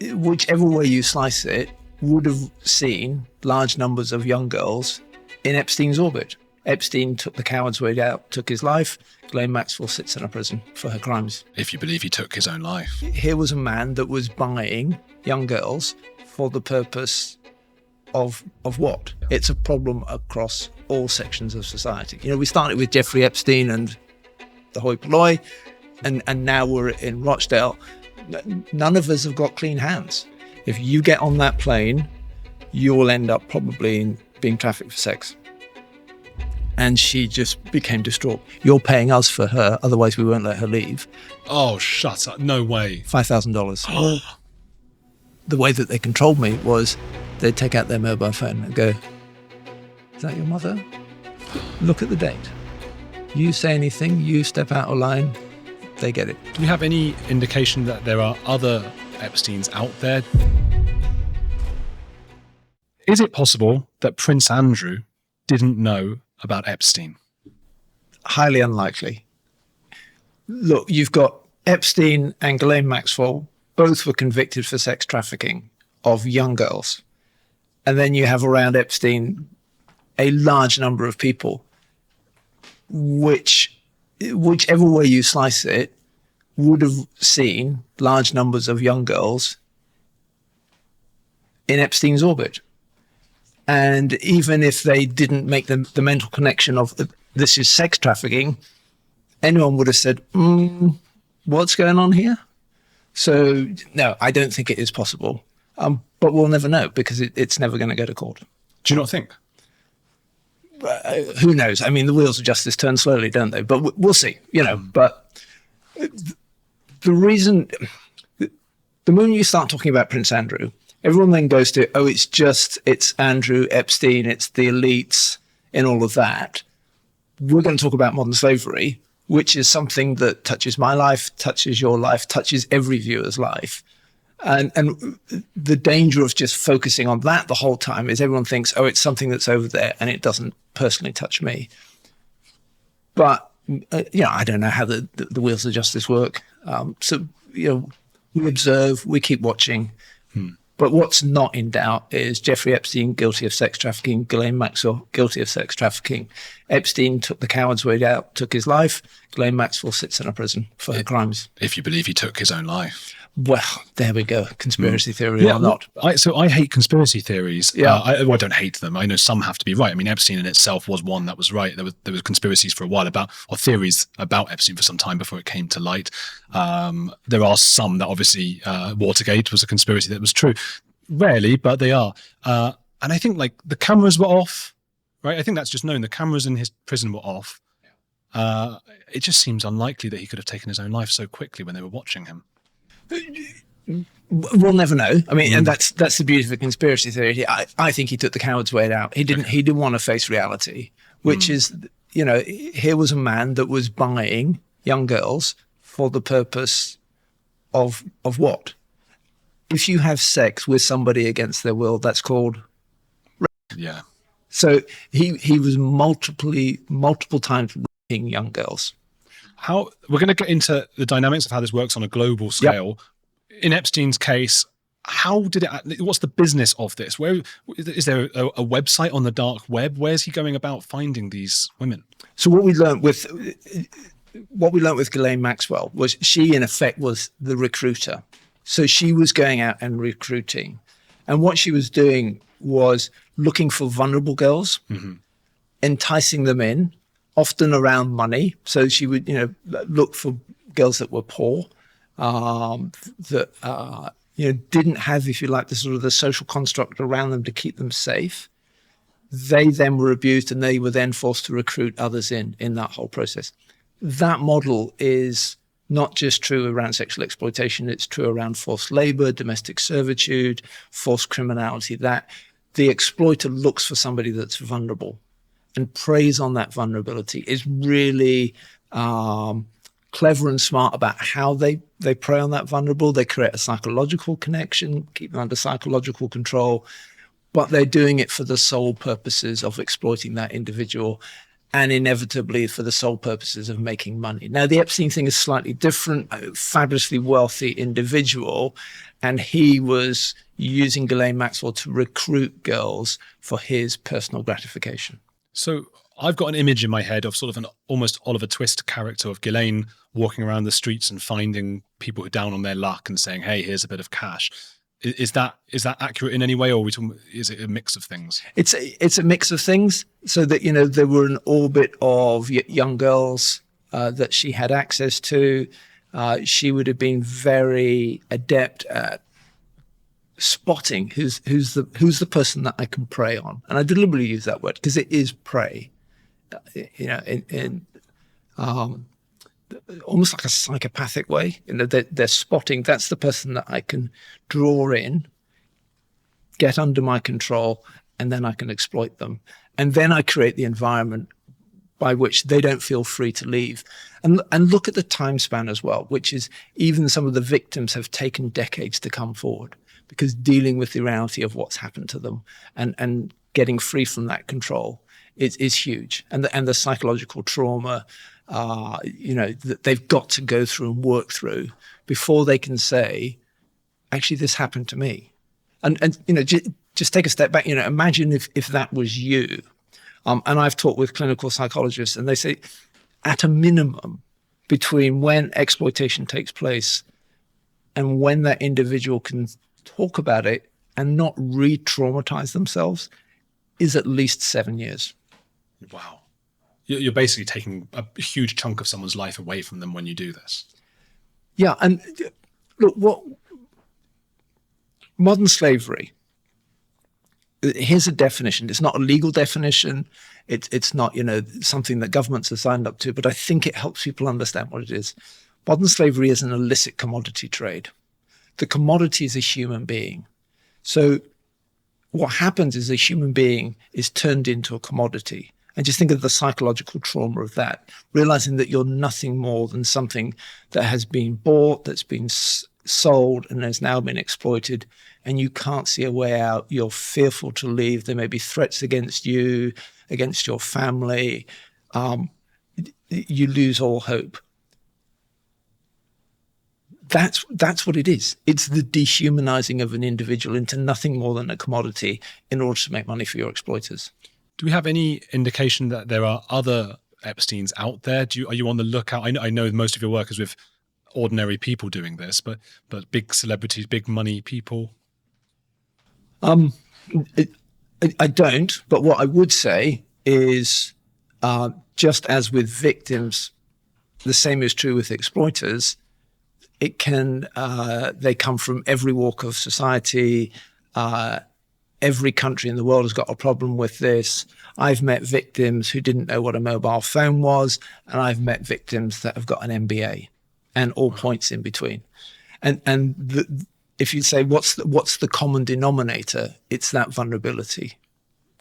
whichever way you slice it, would have seen large numbers of young girls in Epstein's orbit. Epstein took the coward's way out, took his life. Ghislaine Maxwell sits in a prison for her crimes. If you believe he took his own life. Here was a man that was buying young girls for the purpose of what? It's a problem across all sections of society. You know, we started with Jeffrey Epstein and the hoi polloi, and now we're in Rochdale. None of us have got clean hands. If you get on that plane, you will end up probably being trafficked for sex. And she just became distraught. You're paying us for her, otherwise we won't let her leave. Oh, shut up. No way. $5,000. The way that they controlled me was they'd take out their mobile phone and go, "Is that your mother? Look at the date. You say anything, you step out of line, they get it." Do we have any indication that there are other Epsteins out there? Is it possible that Prince Andrew didn't know about Epstein? Highly unlikely. Look, you've got Epstein and Ghislaine Maxwell, both were convicted for sex trafficking of young girls. And then you have around Epstein a large number of people, whichever way you slice it, would have seen large numbers of young girls in Epstein's orbit. And even if they didn't make the mental connection of this is sex trafficking, anyone would have said, what's going on here? So, no, I don't think it is possible. But we'll never know because it's never going to go to court. Do you not think? Who knows? I mean, the wheels of justice turn slowly, don't they? But we'll see, you know. But the reason, the moment you start talking about Prince Andrew, everyone then goes to, it's Andrew Epstein, it's the elites and all of that. We're going to talk about modern slavery, which is something that touches my life, touches your life, touches every viewer's life. And the danger of just focusing on that the whole time is everyone thinks, it's something that's over there and it doesn't personally touch me. But, I don't know how the wheels of justice work. So, we observe, we keep watching. But what's not in doubt is Jeffrey Epstein guilty of sex trafficking, Ghislaine Maxwell guilty of sex trafficking. Epstein took the coward's way out, took his life. Ghislaine Maxwell sits in a prison for her crimes. If you believe he took his own life. Well, there we go. Conspiracy theory or not. So I hate conspiracy theories. Yeah. I don't hate them. I know some have to be right. I mean, Epstein in itself was one that was right. There was conspiracies for a while or theories about Epstein for some time before it came to light. There are some that obviously Watergate was a conspiracy that was true. Rarely, but they are. And I think the cameras were off, right? I think that's just known. The cameras in his prison were off. It just seems unlikely that he could have taken his own life so quickly when they were watching him. We'll never know. I mean, and that's the beauty of a conspiracy theory. I think he took the coward's way out. He didn't want to face reality, which is, here was a man that was buying young girls for the purpose of what? If you have sex with somebody against their will, that's called rape. Yeah. So he was multiple times raping young girls. We're going to get into the dynamics of how this works on a global scale. Yep. In Epstein's case, what's the business of this? Where is there a website on the dark web? Where's he going about finding these women? So what we learned with Ghislaine Maxwell was she in effect was the recruiter. So she was going out and recruiting. And what she was doing was looking for vulnerable girls, enticing them in, often around money. So she would, look for girls that were poor, that didn't have, if you like, the social construct around them to keep them safe. They then were abused and they were then forced to recruit others in that whole process. That model is not just true around sexual exploitation, it's true around forced labor, domestic servitude, forced criminality, that the exploiter looks for somebody that's vulnerable and preys on that vulnerability, is really clever and smart about how they prey on that vulnerable. They create a psychological connection, keep them under psychological control, but they're doing it for the sole purposes of exploiting that individual. and inevitably for the sole purposes of making money. Now, the Epstein thing is slightly different. A fabulously wealthy individual, and he was using Ghislaine Maxwell to recruit girls for his personal gratification. So I've got an image in my head of sort of an almost Oliver Twist character of Ghislaine walking around the streets and finding people who are down on their luck and saying, hey, here's a bit of cash. Is that accurate in any way, or is it a mix of things? It's a mix of things, so that, you know, there were an orbit of young girls that she had access to. She would have been very adept at spotting who's the person that I can prey on, and I deliberately use that word because it is prey. You know, in almost like a psychopathic way. You know, they're spotting, that's the person that I can draw in, get under my control, and then I can exploit them. And then I create the environment by which they don't feel free to leave. And look at the time span as well, which is even some of the victims have taken decades to come forward, because dealing with the reality of what's happened to them and getting free from that control is huge. And the psychological trauma, you know, that they've got to go through and work through before they can say, actually, this happened to me. And you know, just take a step back. You know, imagine if that was you. And I've talked with clinical psychologists, and they say, at a minimum, between when exploitation takes place and when that individual can talk about it and not re-traumatize themselves, is at least 7 years. Wow. You're basically taking a huge chunk of someone's life away from them when you do this. Yeah, and look, what modern slavery, here's a definition. It's not a legal definition. It's not, you know, something that governments are signed up to, but I think it helps people understand what it is. Modern slavery is an illicit commodity trade. The commodity is a human being. So what happens is a human being is turned into a commodity. And just think of the psychological trauma of that, realizing that you're nothing more than something that has been bought, that's been sold, and has now been exploited, and you can't see a way out. You're fearful to leave. There may be threats against you, against your family. You lose all hope. That's what it is. It's the dehumanizing of an individual into nothing more than a commodity in order to make money for your exploiters. Do we have any indication that there are other Epsteins out there? Are you on the lookout? I know most of your work is with ordinary people doing this, but big celebrities, big money people. I don't. But what I would say is, just as with victims, the same is true with exploiters. It can. They come from every walk of society. Every country in the world has got a problem with this. I've met victims who didn't know what a mobile phone was, and I've met victims that have got an MBA, and all points in between. And if you say what's the common denominator, it's that vulnerability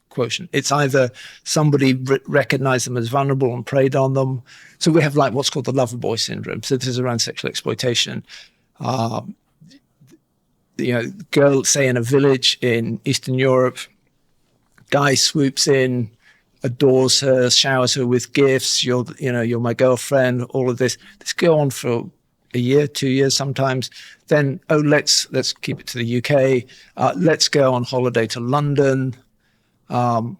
quotient. It's either somebody recognized them as vulnerable and preyed on them. So we have like what's called the lover boy syndrome. So this is around sexual exploitation. You know, girl, say in a village in Eastern Europe, guy swoops in, adores her, showers her with gifts. You're my girlfriend. All of this. This go on for a year, 2 years, sometimes. Then, let's keep it to the UK. Let's go on holiday to London. Travel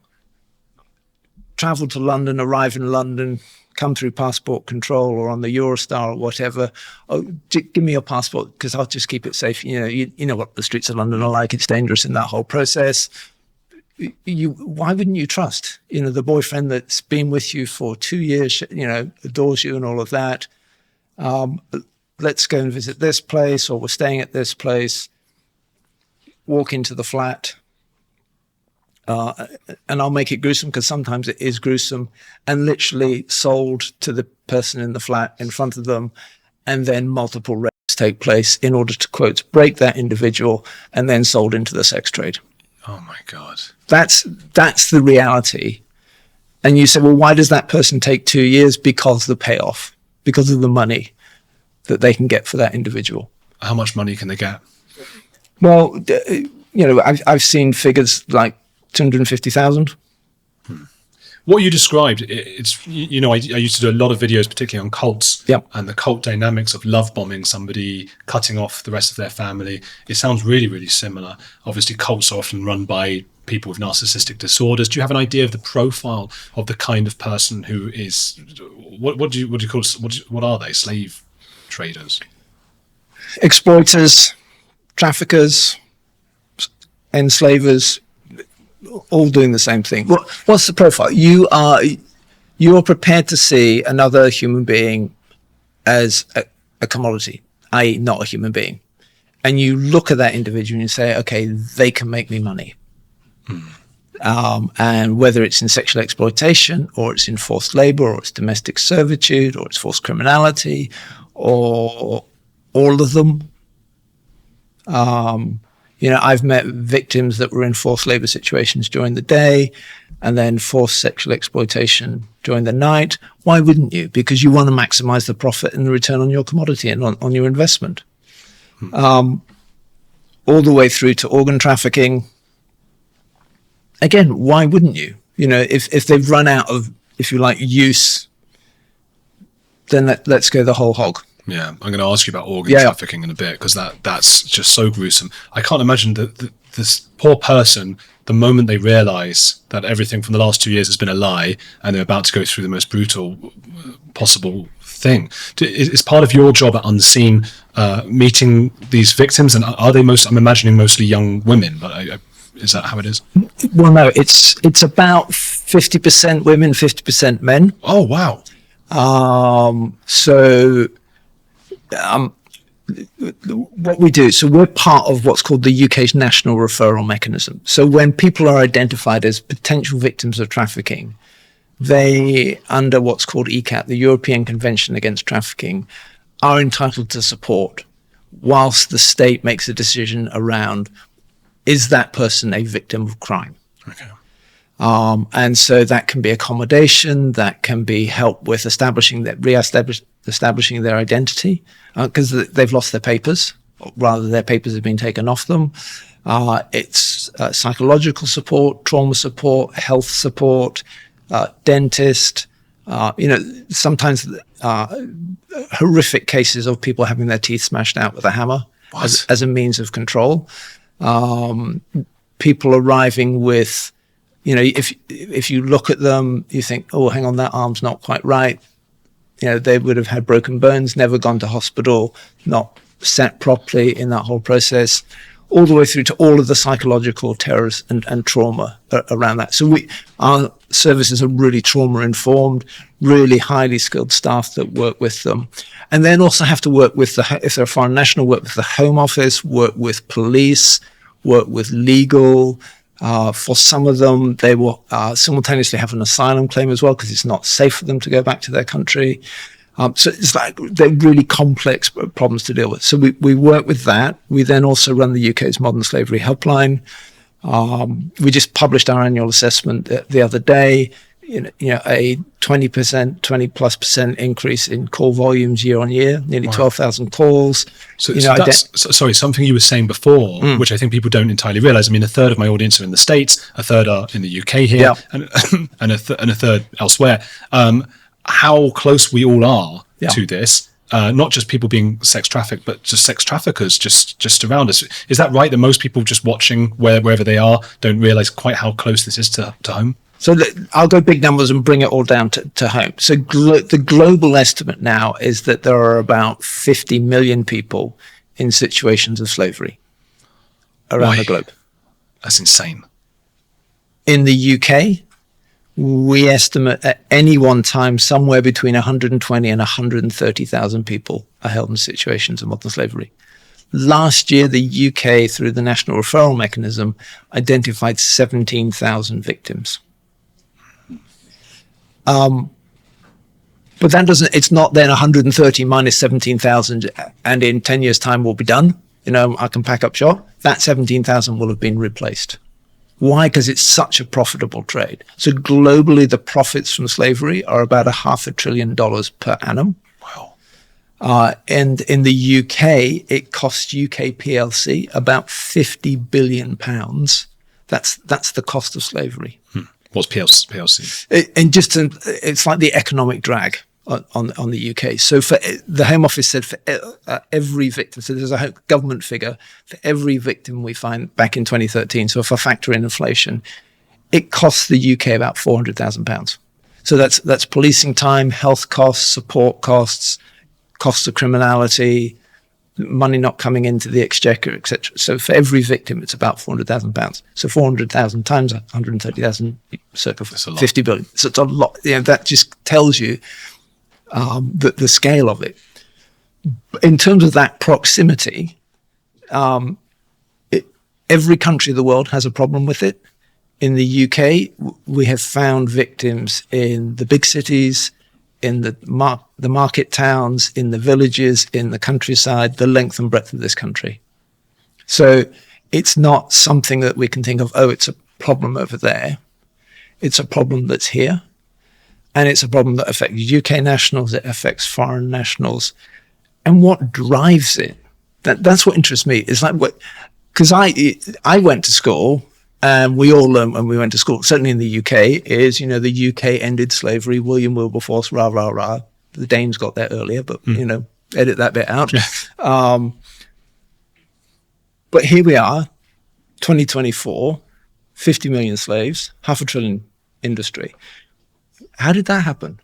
to London, arrive in London, come through passport control or on the Eurostar or whatever. Oh, give me your passport because I'll just keep it safe. You know what the streets of London are like. It's dangerous in that whole process. Why wouldn't you trust, the boyfriend that's been with you for 2 years, adores you and all of that. Let's go and visit this place, or we're staying at this place. Walk into the flat. And I'll make it gruesome because sometimes it is gruesome, and literally sold to the person in the flat in front of them, and then multiple rapes take place in order to, quote, break that individual, and then sold into the sex trade. Oh my God. That's the reality. And you say, well, why does that person take 2 years? Because the payoff, because of the money that they can get for that individual. How much money can they get? Well, I've seen figures like 250,000. What you described, I used to do a lot of videos, particularly on cults, and the cult dynamics of love bombing somebody, cutting off the rest of their family. It sounds really, really similar. Obviously, cults are often run by people with narcissistic disorders. Do you have an idea of the profile of the kind of person who is? What do you call? What are they? Slave traders, exploiters, traffickers, enslavers. All doing the same thing. What's the profile? You're prepared to see another human being as a commodity, i.e. not a human being. And you look at that individual and you say, okay, they can make me money. And whether it's in sexual exploitation, or it's in forced labor, or it's domestic servitude, or it's forced criminality, or all of them. I've met victims that were in forced labor situations during the day and then forced sexual exploitation during the night. Why wouldn't you? Because you want to maximize the profit and the return on your commodity and on your investment. All the way through to organ trafficking. Again, why wouldn't you? If they've run out of, if you like, use, then let's go the whole hog. Yeah, I'm going to ask you about organ trafficking in a bit, because that's just so gruesome. I can't imagine that this poor person, the moment they realise that everything from the last 2 years has been a lie and they're about to go through the most brutal possible thing. Is part of your job at Unseen meeting these victims, and are they I'm imagining mostly young women, but is that how it is? Well, no, it's about 50% women, 50% men. Oh, wow. What we do, so we're part of what's called the UK's national referral mechanism. So when people are identified as potential victims of trafficking, they, under what's called ECAT, the European Convention Against Trafficking, are entitled to support whilst the state makes a decision around, is that person a victim of crime? Okay. And so that can be accommodation, that can be help with establishing their identity, because they've lost their papers, or rather their papers have been taken off them. It's psychological support, trauma support, health support, dentist, sometimes horrific cases of people having their teeth smashed out with a hammer as a means of control. People arriving with, if you look at them, you think, oh, hang on, that arm's not quite right. They would have had broken bones, never gone to hospital, not set properly in that whole process, all the way through to all of the psychological terrors and trauma around that. So our services are really trauma informed, really highly skilled staff that work with them. And then also have to work with if they're a foreign national, work with the Home Office, work with police, work with legal. For some of them, they will simultaneously have an asylum claim as well, because it's not safe for them to go back to their country. So it's like they're really complex problems to deal with. So we work with that. We then also run the UK's Modern Slavery Helpline. We just published our annual assessment the other day. A 20% increase in call volumes year on year, nearly 12,000 calls. So sorry, something you were saying before, which I think people don't entirely realize. I mean, a third of my audience are in the States, a third are in the UK here, and a third elsewhere. How close we all are to this. Not just people being sex trafficked, but just sex traffickers just around us. Is that right, that most people just watching wherever they are don't realize quite how close this is to home? So I'll go big numbers and bring it all down to home. So the global estimate now is that there are about 50 million people in situations of slavery around the globe. That's insane. In the UK, we estimate at any one time somewhere between 120 and 130,000 people are held in situations of modern slavery. Last year, the UK, through the National Referral Mechanism, identified 17,000 victims. But it's not then 130 minus 17,000 and in 10 years time we'll be done. I can pack up shop. That 17,000 will have been replaced. Why? Because it's such a profitable trade. So globally, the profits from slavery are about $500 billion per annum. Wow. And in the UK, it costs UK PLC about £50 billion. That's the cost of slavery. What's PLC? It's like the economic drag on the UK. So for the Home Office said for every victim, so there's a government figure for every victim we find back in 2013. So if I factor in inflation, it costs the UK about £400,000. So that's policing time, health costs, support costs, costs of criminality, money not coming into the exchequer, etc. So for every victim, it's about £400,000. So 400,000 times 130,000, circa 50 billion. So it's a lot. That just tells you the scale of it. In terms of that proximity, every country of the world has a problem with it. In the UK, we have found victims in the big cities, in the market towns, in the villages, in the countryside, the length and breadth of this country. So it's not something that we can think of, oh, it's a problem over there. It's a problem that's here. And it's a problem that affects UK nationals, it affects foreign nationals. And what drives it, that's what interests me. It's like, because I went to school, and we all learned when we went to school, certainly in the UK, is, the UK ended slavery, William Wilberforce, rah, rah, rah. The Danes got there earlier, but, edit that bit out. Yeah. But here we are, 2024, 50 million slaves, $500 billion industry. How did that happen?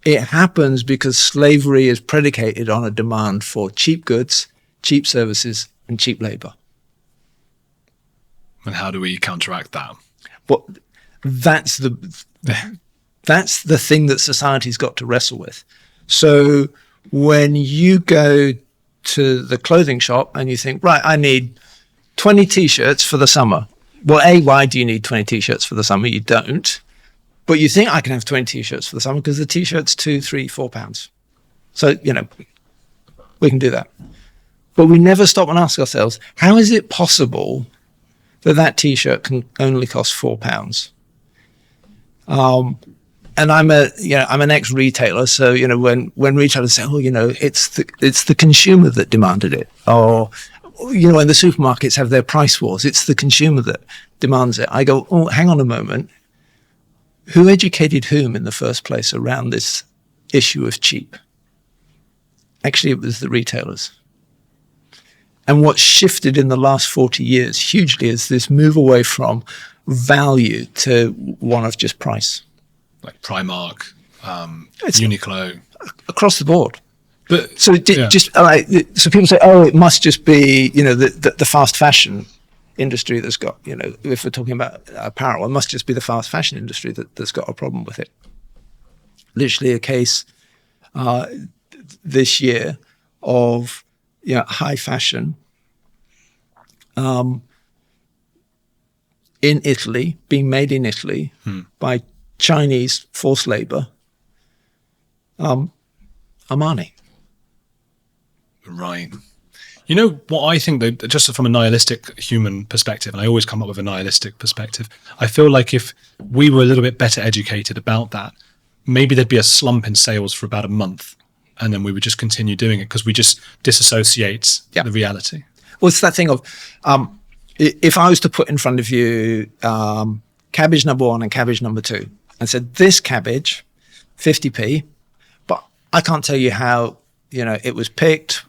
It happens because slavery is predicated on a demand for cheap goods, cheap services, and cheap labor. And how do we counteract that? Well, that's the thing that society's got to wrestle with. So when you go to the clothing shop and you think, right, I need 20 T-shirts for the summer. Well, why do you need 20 T-shirts for the summer? You don't. But you think I can have 20 T-shirts for the summer because the T-shirt's £2, £3, £4. So, we can do that. But we never stop and ask ourselves, how is it possible that T-shirt can only cost £4? And I'm an ex-retailer, so when retailers say, it's the consumer that demanded it, or when the supermarkets have their price wars, it's the consumer that demands it. I go, oh, hang on a moment, who educated whom in the first place around this issue of cheap? Actually, it was the retailers. And what's shifted in the last 40 years hugely is this move away from value to one of just price. Like Primark, Uniqlo. Across the board. But so so people say, oh, it must just be, the fast fashion industry that's got, if we're talking about apparel, it must just be the fast fashion industry that's got a problem with it. Literally a case this year of high fashion in Italy, being made in Italy by Chinese forced labor, Armani. Right. What I think, though, just from a nihilistic human perspective, and I always come up with a nihilistic perspective, I feel like if we were a little bit better educated about that, maybe there'd be a slump in sales for about a month. And then we would just continue doing it because we just disassociate the reality. Well, it's that thing of, if I was to put in front of you cabbage number 1 and cabbage number 2 and said, this cabbage, 50p, but I can't tell you how, it was picked,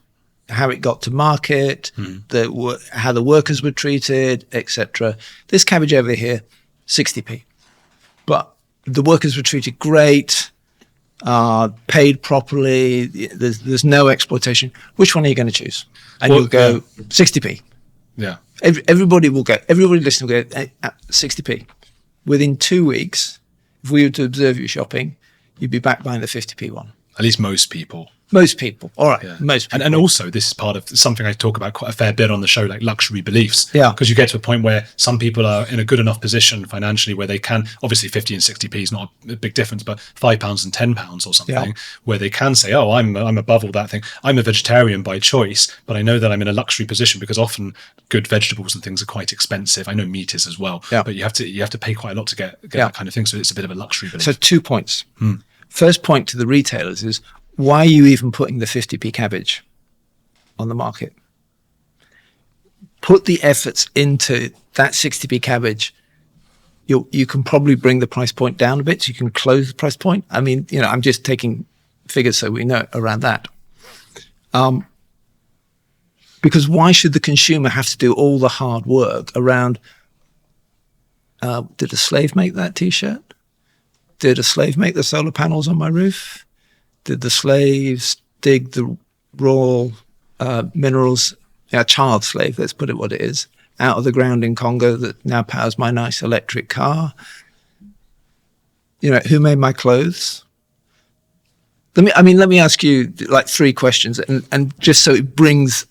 how it got to market, how the workers were treated, etc. This cabbage over here, 60p. But the workers were treated great, paid properly, there's no exploitation. Which one are you going to choose? And you'll go 60p. Yeah. Everybody listening will go 60p. Within 2 weeks, if we were to observe you shopping, you'd be back buying the 50p one. At least most people. Most people. All right. Yeah. Most people. And also, this is part of something I talk about quite a fair bit on the show, like luxury beliefs. Yeah. Because you get to a point where some people are in a good enough position financially where they can, obviously 50 and 60p is not a big difference, but £5 and £10 or something, where they can say, oh, I'm above all that thing. I'm a vegetarian by choice, but I know that I'm in a luxury position because often good vegetables and things are quite expensive. I know meat is as well, but you have to pay quite a lot to get that kind of thing. So it's a bit of a luxury belief. So 2 points. First point to the retailers is, why are you even putting the 50p cabbage on the market? Put the efforts into that 60p cabbage you can probably bring the price point down a bit, so you can close the price point. I mean, I'm just taking figures so we know around that. Because why should the consumer have to do all the hard work around, did a slave make that T-shirt? Did a slave make the solar panels on my roof? Did the slaves dig the raw minerals, a child slave, let's put it what it is, out of the ground in Congo that now powers my nice electric car? Who made my clothes? Let me ask you like 3 questions, and just so it brings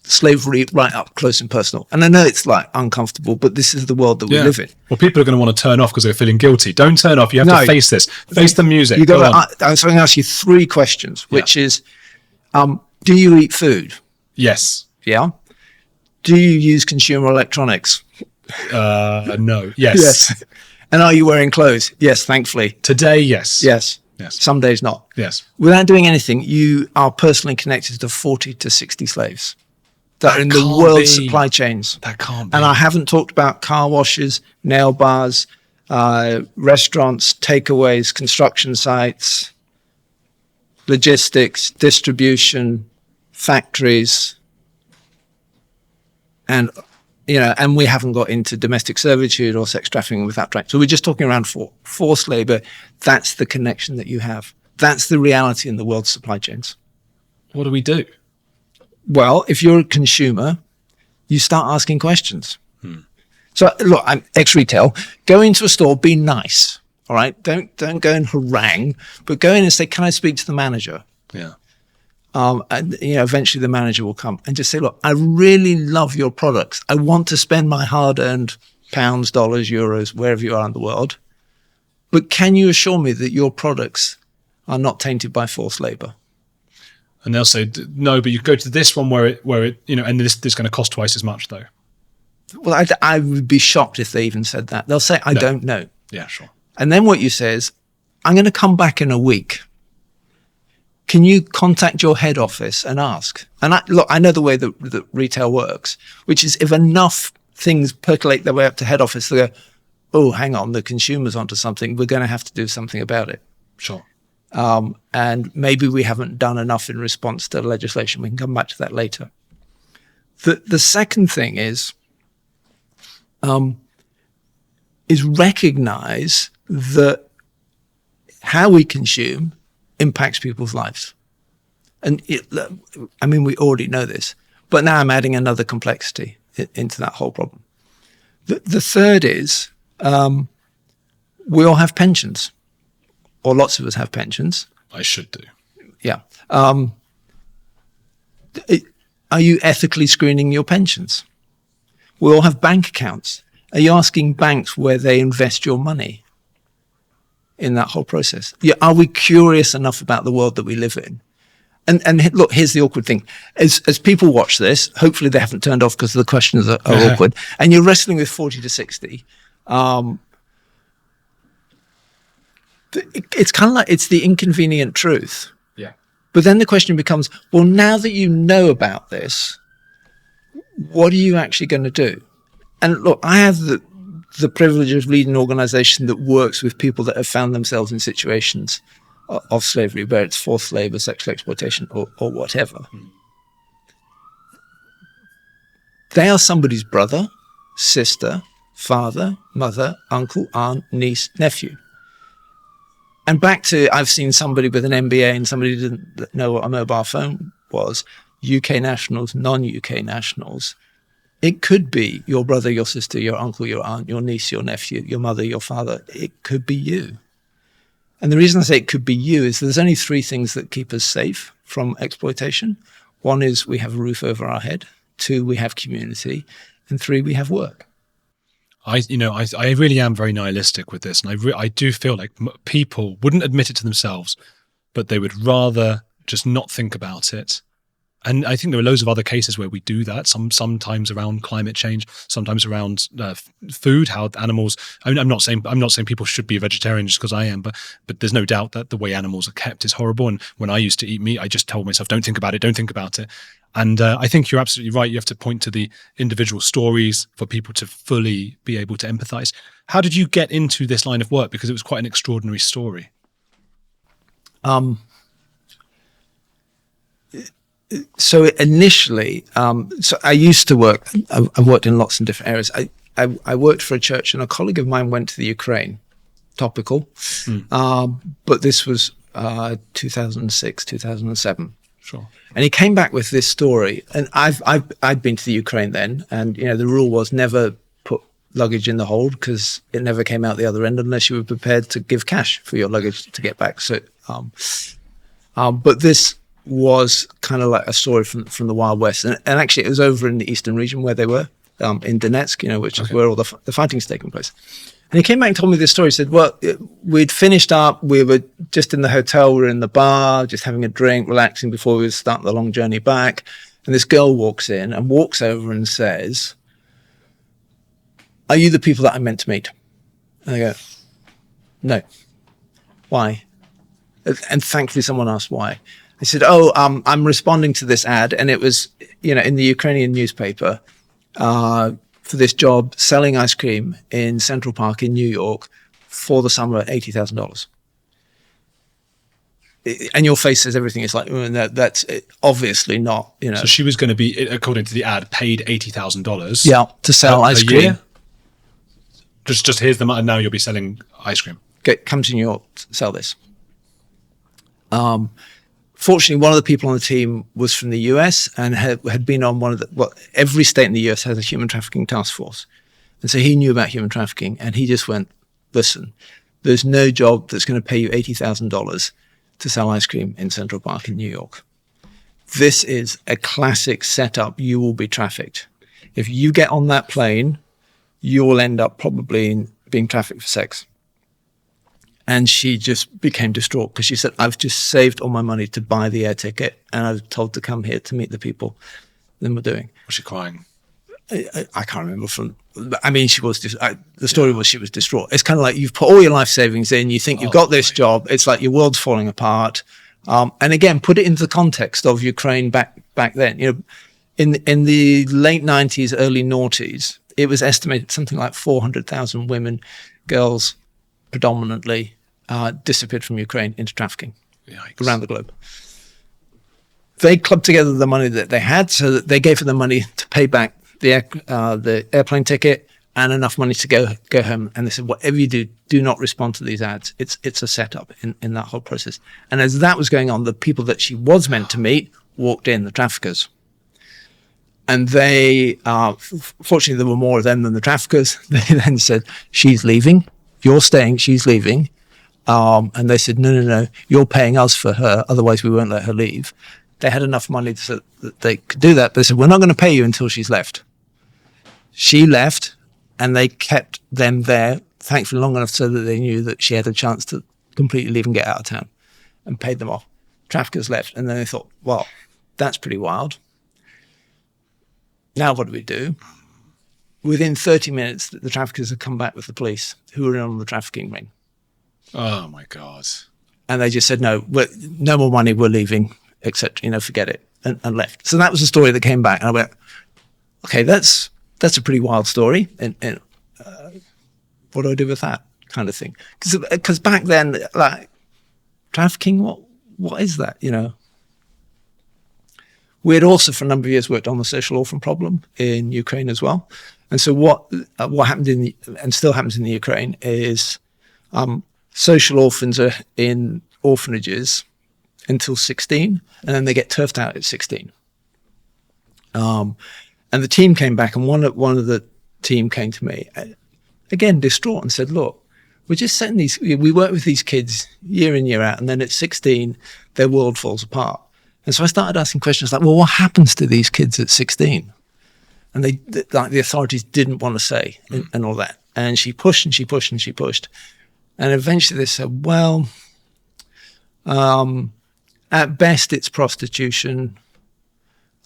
slavery right up close and personal. And I know it's like uncomfortable, but this is the world that we live in. Well, people are going to want to turn off because they're feeling guilty. Don't turn off. You have to face this. Face the music. So I'm going to ask you 3 questions, which is, do you eat food? Yes. Yeah. Do you use consumer electronics? No. Yes. Yes. And are you wearing clothes? Yes, thankfully. Today, yes. Yes. Yes. Some days not. Yes. Without doing anything, you are personally connected to 40 to 60 slaves that are in the world's supply chains. That can't be. And I haven't talked about car washes, nail bars, restaurants, takeaways, construction sites, logistics, distribution, factories, and we haven't got into domestic servitude or sex trafficking without drag. So we're just talking around forced labor. That's the connection that you have. That's the reality in the world's supply chains. What do we do? Well, if you're a consumer, you start asking questions. So look, I'm ex-retail. Go into a store, be nice. All right. Don't go and harangue, but go in and say, can I speak to the manager? Yeah. And eventually the manager will come and just say, look, I really love your products. I want to spend my hard-earned pounds, dollars, euros, wherever you are in the world. But can you assure me that your products are not tainted by forced labor? And they'll say, no, but you go to this one where it and this is going to cost twice as much though. Well, I would be shocked if they even said that. They'll say, I don't know. Yeah, sure. And then what you say is, I'm going to come back in a week. Can you contact your head office and ask? And I know the way that retail works, which is if enough things percolate their way up to head office, they go, oh, hang on, the consumer's onto something. We're going to have to do something about it. Sure. And maybe we haven't done enough in response to legislation. We can come back to that later. The second thing is recognize that how we consume impacts people's lives. And we already know this, but now I'm adding another complexity into that whole problem. The third is we all have pensions, or lots of us have pensions. I should do. Yeah. Are you ethically screening your pensions? We all have bank accounts. Are you asking banks where they invest your money in that whole process? Are we curious enough about the world that we live in? And look, here's the awkward thing. As people watch this, hopefully they haven't turned off because the questions are awkward, and you're wrestling with 40 to 60. It's kind of like it's the inconvenient truth. Yeah. But then the question becomes, well, now that you know about this, what are you actually going to do? And look, I have the privilege of leading an organization that works with people that have found themselves in situations of slavery, whether it's forced labor, sexual exploitation, or whatever. They are somebody's brother, sister, father, mother, uncle, aunt, niece, nephew. And back to, I've seen somebody with an MBA and somebody didn't know what a mobile phone was, UK nationals, non-UK nationals. It could be your brother, your sister, your uncle, your aunt, your niece, your nephew, your mother, your father. It could be you. And the reason I say it could be you is there's only 3 things that keep us safe from exploitation. 1 is we have a roof over our head. 2, we have community. And 3, we have work. I really am very nihilistic with this. And I do feel like people wouldn't admit it to themselves, but they would rather just not think about it And I think there are loads of other cases where we do that. Sometimes around climate change, sometimes around food, how animals. I mean, I'm not saying people should be a vegetarian just because I am, but there's no doubt that the way animals are kept is horrible. And when I used to eat meat, I just told myself, don't think about it. And I think you're absolutely right. You have to point to the individual stories for people to fully be able to empathize. How did you get into this line of work? Because it was quite an extraordinary story. So initially, so I used to work. I worked in lots of different areas. I worked for a church, and a colleague of mine went to the Ukraine. Topical, but this was 2006, 2007. Sure. And he came back with this story, and I'd been to the Ukraine then, and the rule was never put luggage in the hold because it never came out the other end unless you were prepared to give cash for your luggage to get back. So, but this was kind of like a story from the Wild West, and actually it was over in the eastern region where they were in Donetsk, which is where all the fighting's taking place. And he came back and told me this story. He said, well, we'd finished up. We were just in the hotel. We were in the bar, just having a drink, relaxing before we would start the long journey back. And this girl walks in and walks over and says, are you the people that I meant to meet? And I go, no. Why? And thankfully someone asked why. I said, I'm responding to this ad. And it was, in the Ukrainian newspaper, for this job selling ice cream in Central Park in New York for the summer at $80,000. And your face says everything. It's like, that's obviously not, So she was going to be, according to the ad, paid $80,000. Yeah, to sell ice cream. Year? Just here's the money, and now you'll be selling ice cream. Come to New York, sell this. Fortunately, one of the people on the team was from the US and had been on every state in the US has a human trafficking task force. And so he knew about human trafficking, and he just went, listen, there's no job that's going to pay you $80,000 to sell ice cream in Central Park in New York. This is a classic setup. You will be trafficked. If you get on that plane, you will end up probably being trafficked for sex. And she just became distraught because she said, I've just saved all my money to buy the air ticket, and I was told to come here to meet the people. Then we're doing. Was she crying? I can't remember she was the story was she was distraught. It's kind of like you've put all your life savings in, you think you've got this job. It's like your world's falling apart. And again, put it into the context of Ukraine back then. In the late 90s, early noughties, it was estimated something like 400,000 women, girls, predominantly disappeared from Ukraine into trafficking. Yikes. Around the globe. They clubbed together the money that they had, so that they gave her the money to pay back the airplane ticket and enough money to go home. And they said, whatever you do not respond to these ads. It's a setup in that whole process. And as that was going on, the people that she was meant to meet walked in, the traffickers. And they, fortunately, there were more of them than the traffickers. They then said, she's leaving. You're staying, she's leaving. And they said, no, you're paying us for her, otherwise we won't let her leave. They had enough money so that they could do that. They said, we're not going to pay you until she's left. She left, and they kept them there, thankfully long enough so that they knew that she had a chance to completely leave and get out of town, and paid them off. Traffickers left, and then they thought, well, that's pretty wild. Now what do we do? Within 30 minutes, the traffickers had come back with the police who were in on the trafficking ring. Oh, my God. And they just said, no more money, we're leaving, etc. Forget it, and left. So that was the story that came back. And I went, okay, that's a pretty wild story. And what do I do with that kind of thing? Because back then, like, trafficking, what is that, We had also, for a number of years, worked on the social orphan problem in Ukraine as well. And so what happened and still happens in the Ukraine is social orphans are in orphanages until 16, and then they get turfed out at 16. And the team came back, and one of the team came to me, again distraught, and said, look, we're just setting we work with these kids year in, year out, and then at 16, their world falls apart. And so I started asking questions like, well, what happens to these kids at 16? And the authorities didn't want to say, and all that. And she pushed and she pushed and she pushed. And eventually they said, well, at best it's prostitution.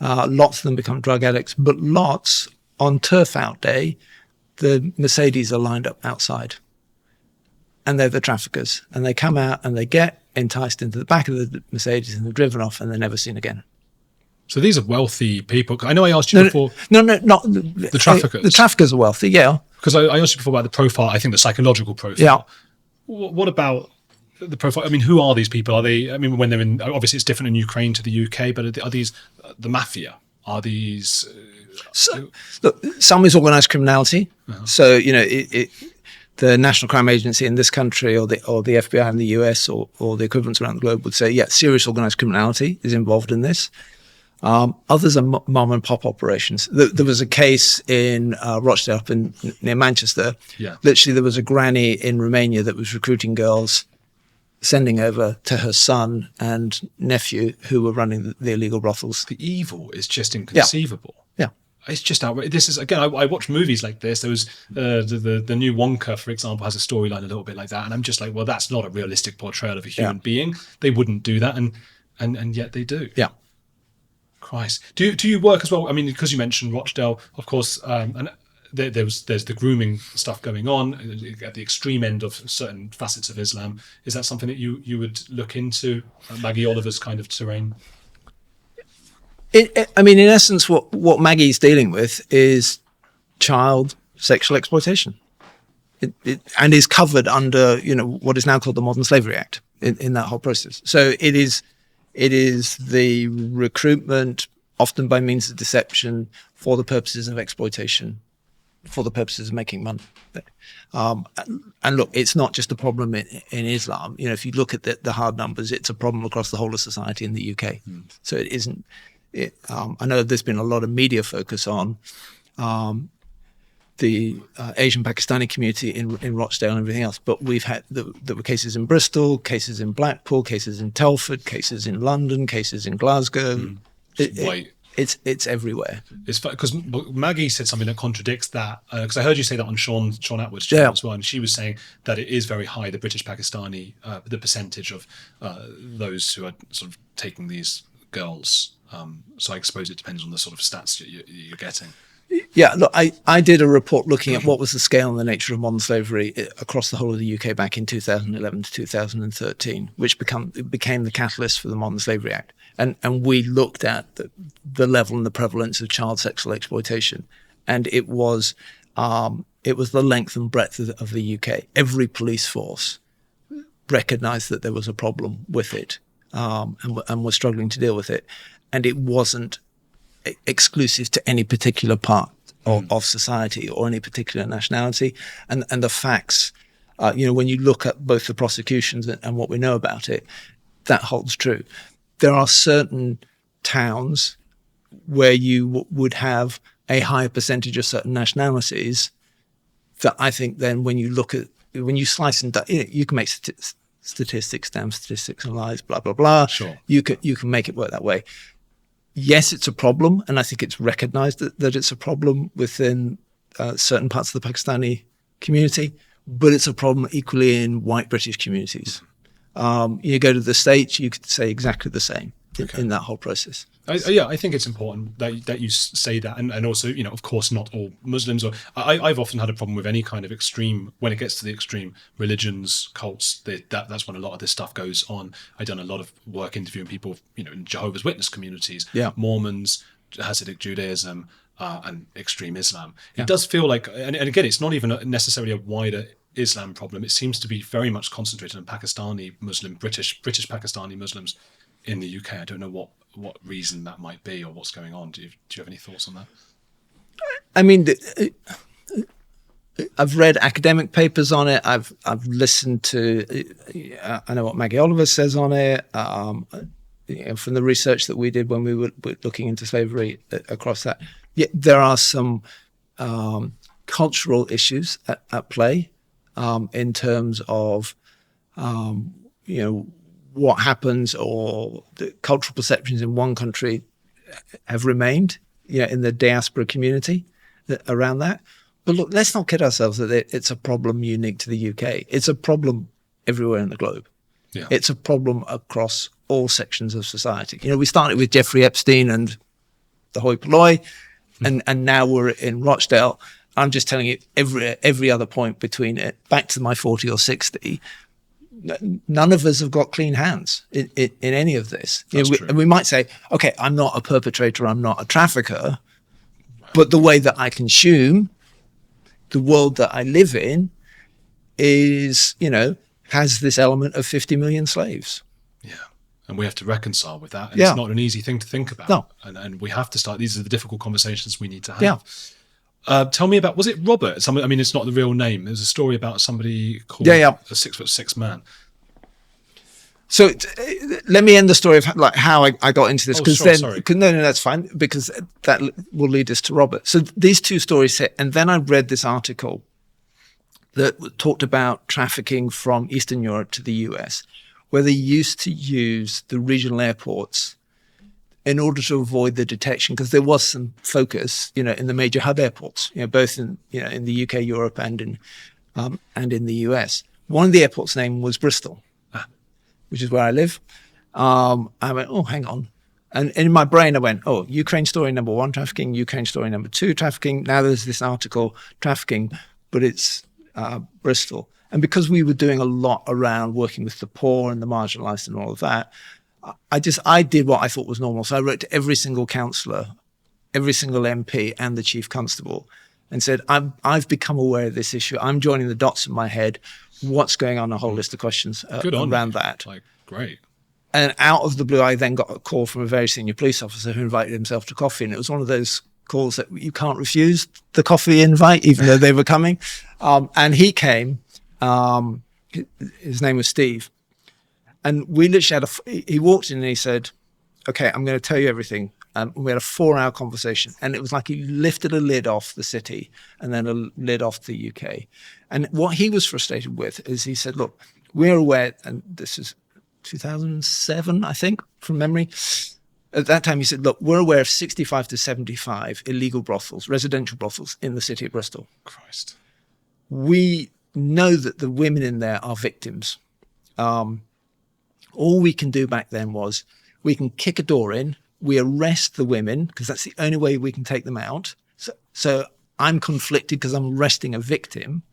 Lots of them become drug addicts, but lots on turf out day, the Mercedes are lined up outside. And they're the traffickers. And they come out and they get enticed into the back of the Mercedes and they're driven off and they're never seen again. So these are wealthy people. I know I asked you before. No, not the traffickers. The traffickers are wealthy, yeah. Because I asked you before about the profile, I think the psychological profile. Yeah. What about the profile? I mean, who are these people? Are they, I mean, when they're in, obviously it's different in Ukraine to the UK, but are these the mafia? Are these... Look, some is organised criminality. So, you know, the National Crime Agency in this country or the FBI in the US or the equivalents around the globe would say, yeah, serious organised criminality is involved in this. Others are mom and pop operations. There was a case in Rochdale up near Manchester. Yeah. Literally, there was a granny in Romania that was recruiting girls, sending over to her son and nephew who were running the illegal brothels. The evil is just inconceivable. Yeah. It's just outrageous. This is, again, I watch movies like this. There was the new Wonka, for example, has a storyline a little bit like that. And I'm just like, well, that's not a realistic portrayal of a human being. They wouldn't do that. And yet they do. Yeah. Christ. Do you work as well? I mean, because you mentioned Rochdale, of course, and there's the grooming stuff going on at the extreme end of certain facets of Islam. Is that something that you would look into, Maggie Oliver's kind of terrain? I mean, in essence, what Maggie's dealing with is child sexual exploitation. And is covered under, you know, what is now called the Modern Slavery Act in that whole process. So it is the recruitment, often by means of deception, for the purposes of exploitation, for the purposes of making money. And look, it's not just a problem in Islam. You know, if you look at the hard numbers, it's a problem across the whole of society in the UK. So it isn't. I know there's been a lot of media focus on the Asian Pakistani community in Rochdale and everything else, but there were cases in Bristol, cases in Blackpool, cases in Telford, cases in London, cases in Glasgow. It's everywhere. It's because Maggie said something that contradicts that. Because I heard you say that on Sean Atwood's channel as well, and she was saying that it is very high, the British Pakistani, the percentage of those who are sort of taking these girls. So I suppose it depends on the sort of stats you're getting. Yeah, look, I did a report looking at what was the scale and the nature of modern slavery across the whole of the UK back in 2011 to 2013, which became the catalyst for the Modern Slavery Act. And we looked at the level and the prevalence of child sexual exploitation. And it was the length and breadth of the UK. Every police force recognised that there was a problem with it and was struggling to deal with it. And it wasn't exclusive to any particular part of society or any particular nationality. And the facts, when you look at both the prosecutions and what we know about it, that holds true. There are certain towns where you would have a higher percentage of certain nationalities that I think then when you slice and dice, you can make statistics, damn statistics and lies, blah, blah, blah. Sure. You can make it work that way. Yes, it's a problem, and I think it's recognized that it's a problem within certain parts of the Pakistani community, but it's a problem equally in white British communities. You go to the States, you could say exactly the same in that whole process. I think it's important that you say that, and also, of course, not all Muslims. I've often had a problem with any kind of extreme, when it gets to the extreme religions, cults. That's when a lot of this stuff goes on. I've done a lot of work interviewing people, in Jehovah's Witness communities, Mormons, Hasidic Judaism, and extreme Islam. It does feel like, and again, it's not even necessarily a wider Islam problem. It seems to be very much concentrated on Pakistani Muslim, British Pakistani Muslims in the UK. I don't know what reason that might be or what's going on. Do you have any thoughts on that? I mean, I've read academic papers on it. I've listened to, I know what Maggie Oliver says on it. From the research that we did when we were looking into slavery across that, there are some cultural issues at play in terms of, what happens, or the cultural perceptions in one country have remained, in the diaspora community around that. But look, let's not kid ourselves that it's a problem unique to the UK. It's a problem everywhere in the globe. Yeah. It's a problem across all sections of society. We started with Jeffrey Epstein and the hoi polloi, and now we're in Rochdale. I'm just telling you, every other point between it, back to my 40 or 60, none of us have got clean hands in any of this. And we might say, okay, I'm not a perpetrator, I'm not a trafficker, but the way that I consume, the world that I live in is, has this element of 50 million slaves. Yeah. And we have to reconcile with that. And Yeah. It's not an easy thing to think about. No. And we have to start. These are the difficult conversations we need to have. Yeah. Tell me about, was it Robert? It's not the real name. There's a story about somebody called a 6'6" man. So let me end the story of how I got into this. Sorry. No, that's fine, because that will lead us to Robert. So these two stories hit, and then I read this article that talked about trafficking from Eastern Europe to the US, where they used to use the regional airports in order to avoid the detection, because there was some focus, in the major hub airports, both in the UK, Europe, and in the US. One of the airports' name was Bristol, which is where I live. I went, oh, hang on. And in my brain, I went, oh, Ukraine story number 1, trafficking, Ukraine story number 2, trafficking. Now there's this article, trafficking, but it's Bristol. And because we were doing a lot around working with the poor and the marginalized and all of that, I did what I thought was normal. So I wrote to every single councillor, every single MP and the chief constable and said, I've become aware of this issue. I'm joining the dots in my head. What's going on? A whole list of questions around that. Great. And out of the blue, I then got a call from a very senior police officer who invited himself to coffee. And it was one of those calls that you can't refuse the coffee invite, even though they were coming. And he came. His name was Steve. And we literally he walked in and he said, okay, I'm going to tell you everything. We had a 4-hour conversation, and it was like he lifted a lid off the city and then a lid off the UK. And what he was frustrated with is he said, look, we're aware, and this is 2007, I think, from memory. At that time, he said, look, we're aware of 65 to 75 illegal brothels, residential brothels in the city of Bristol. Christ. We know that the women in there are victims. All we can do back then was we can kick a door in, we arrest the women, because that's the only way we can take them out. So I'm conflicted because I'm arresting a victim.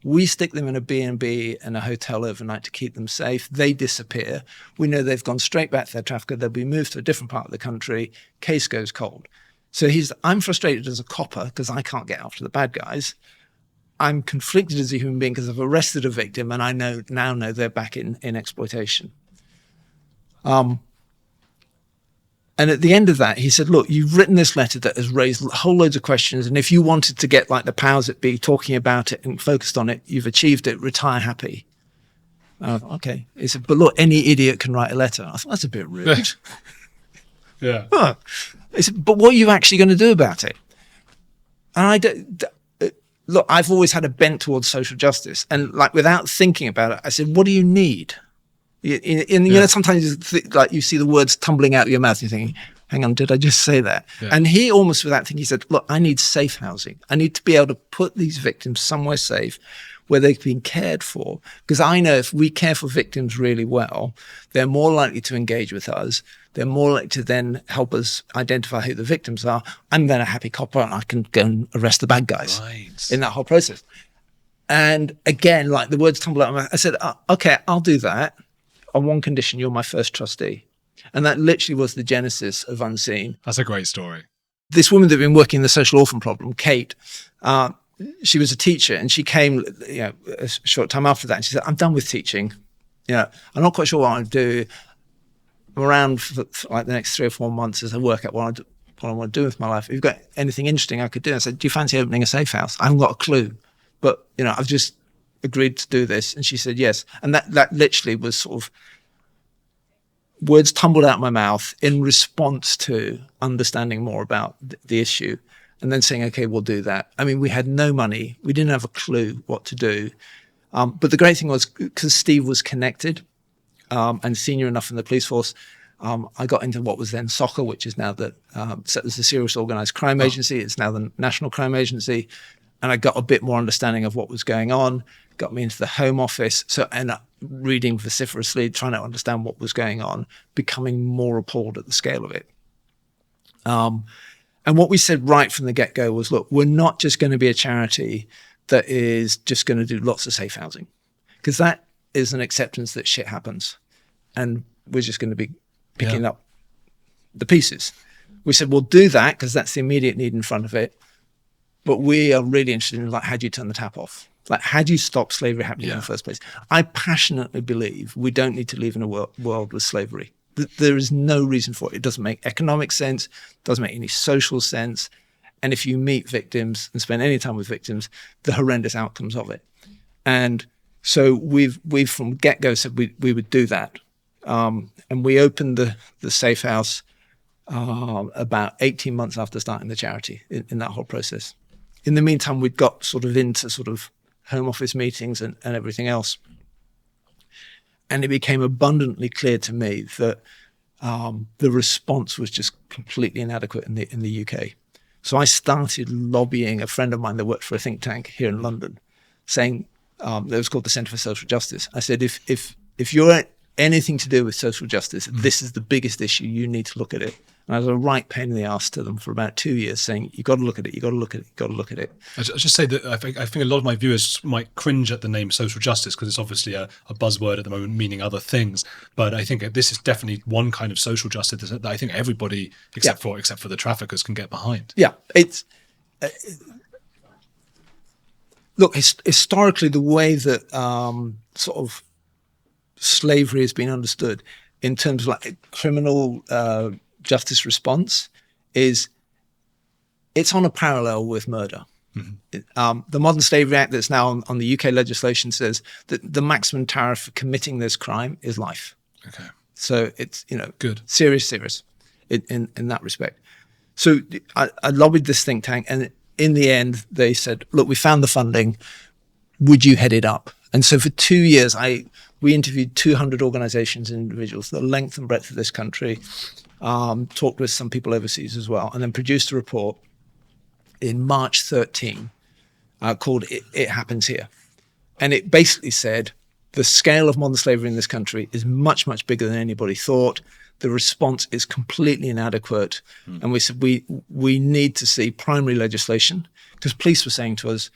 We stick them in a B&B and a hotel overnight to keep them safe. They disappear. We know they've gone straight back to their trafficker. They'll be moved to a different part of the country. Case goes cold. So I'm frustrated as a copper because I can't get after the bad guys. I'm conflicted as a human being because I've arrested a victim, and I now know they're back in exploitation. And at the end of that, he said, look, you've written this letter that has raised a whole loads of questions. And if you wanted to get the powers that be talking about it and focused on it, you've achieved it, retire happy. Okay. He said, but look, any idiot can write a letter. I thought, that's a bit rude. Yeah. Huh. He said, but what are you actually going to do about it? And look, I've always had a bent towards social justice. And without thinking about it, I said, what do you need? Sometimes you see the words tumbling out of your mouth and you're thinking, hang on, did I just say that? Yeah. And he almost without thinking, he said, look, I need safe housing. I need to be able to put these victims somewhere safe where they've been cared for. Because I know if we care for victims really well, they're more likely to engage with us. They're more likely to then help us identify who the victims are. I'm then a happy copper and I can go and arrest the bad guys in that whole process. And again, the words tumble out of my mouth. I said, okay, I'll do that. On one condition, you're my first trustee. And that literally was the genesis of Unseen. That's a great story. This woman that had been working the social orphan problem, Kate, she was a teacher, and she came a short time after that, and she said, I'm done with teaching. I'm not quite sure what I'll do. I'm around for the next 3 or 4 months as I work out what I want to do with my life. If you've got anything interesting I could do, I said, do you fancy opening a safe house? I haven't got a clue, but I've just agreed to do this. And she said yes. And that literally was sort of words tumbled out of my mouth in response to understanding more about the issue, and then saying, okay, we'll do that. I mean, we had no money. We didn't have a clue what to do. But the great thing was, because Steve was connected and senior enough in the police force, I got into what was then SOCA, which is now the Serious Organised Crime Agency. It's now the National Crime Agency. And I got a bit more understanding of what was going on, got me into the Home Office. So I ended up reading vociferously, trying to understand what was going on, becoming more appalled at the scale of it. And what we said right from the get-go was, look, we're not just going to be a charity that is just going to do lots of safe housing, because that is an acceptance that shit happens. And we're just going to be picking up the pieces. We said, we'll do that because that's the immediate need in front of it. But we are really interested in, like, how do you turn the tap off? Like, how do you stop slavery happening in the first place? I passionately believe we don't need to live in a world with slavery. There is no reason for it. It doesn't make economic sense, doesn't make any social sense. And if you meet victims and spend any time with victims, the horrendous outcomes of it. And so we've from get-go said we would do that. And we opened the safe house about 18 months after starting the charity in that whole process. In the meantime, we'd got sort of into sort of home office meetings and everything else. And it became abundantly clear to me that the response was just completely inadequate in the UK. So I started lobbying a friend of mine that worked for a think tank here in London, saying, that was called the Centre for Social Justice. I said, if you're anything to do with social justice, this is the biggest issue, you need to look at it. And I was a right pain in the ass to them for about 2 years, saying, you got to look at it, you got to look at it, you got to look at it. I just say that I think a lot of my viewers might cringe at the name social justice because it's obviously a buzzword at the moment, meaning other things. But I think this is definitely one kind of social justice that I think everybody, except for the traffickers, can get behind. Yeah, it's look, historically, the way that sort of slavery has been understood in terms of like criminal justice response is it's on a parallel with murder. Mm-hmm. The Modern Slavery Act that's now on the UK legislation says that the maximum tariff for committing this crime is life. Okay. So it's, good, serious in that respect. So I lobbied this think tank, and in the end they said, look, we found the funding, would you head it up? And so for 2 years, we interviewed 200 organizations and individuals, the length and breadth of this country, talked with some people overseas as well, and then produced a report in March 13 called It Happens Here. And it basically said the scale of modern slavery in this country is much, much bigger than anybody thought. The response is completely inadequate. And we said we need to see primary legislation, because police were saying to us,